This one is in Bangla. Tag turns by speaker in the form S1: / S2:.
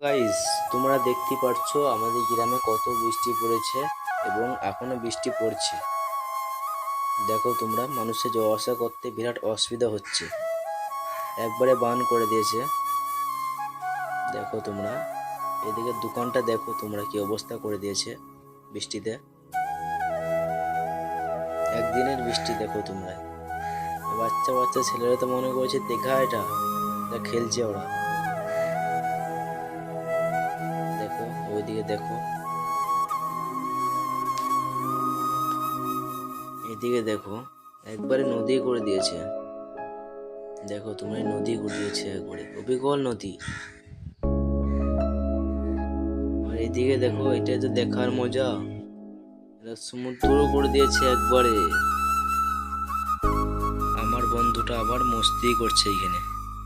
S1: গাইস, তোমরা দেখতে পাচ্ছ আমাদের গ্রামে কত বৃষ্টি পড়েছে এবং এখনো বৃষ্টি পড়ছে। দেখো তোমরা, মানুষের যাওয়া আসা করতে বিরাট অসুবিধা হচ্ছে, একবারে বান করে দিয়েছে। দেখো তোমরা, এদিকে দোকানটা দেখো তোমরা কি অবস্থা করে দিয়েছে বৃষ্টিতে। একদিনের বৃষ্টি দেখো তোমরা, বাচ্চা বাচ্চা ছেলেরা তো মনে করছে দীঘা, এটা খেলছে ওরা। দেখো ওইদিকে দেখো, এদিকে দেখো, একবারে নদী করে দিয়েছে। দেখো তোমরা, নদী করে দিয়েছে একবারে, অবিকল নদী। আর এদিকে দেখো, এটা তো দেখার মজা, এটা সমুদ্র করে দিয়েছে একবারে। আমার বন্ধুটা আবার মস্তি করছে এখানে।